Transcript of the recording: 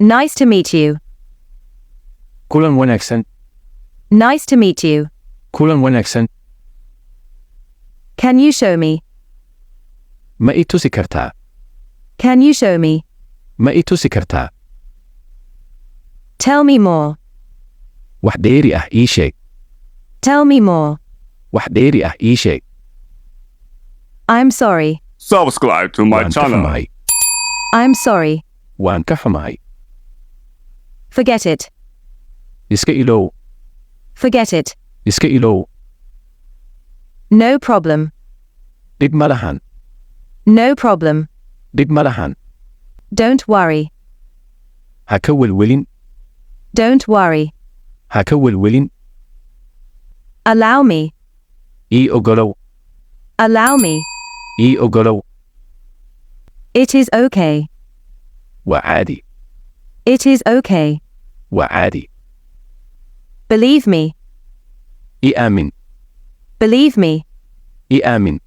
Nice to meet you. Kulan wanaagsan. Nice to meet you. Kulan wanaagsan. Can you show me? Ma i tusi kartaa? Can you show me? Ma i tusi kartaa? Tell me more. Wax dheeri ah ii sheeg. Tell me more. Wax dheeri ah ii sheeg. I'm sorry. Subscribe to my Waan ka channel. xumahay. I'm sorry. Waan ka xumahay. Forget it. Iska ilow. Forget it. Iska ilow. No problem. Dhib ma lahan. No problem. Dhib ma lahan. Don't worry. Ha ka welwelin. Don't worry. Ha ka welwelin. Allow me. Ii ogolow. Allow me. Ii ogolow. It is okay. Waa caadi. It is okay. Waa caadi. Believe me. Ii aamin. Believe me. Ii aamin.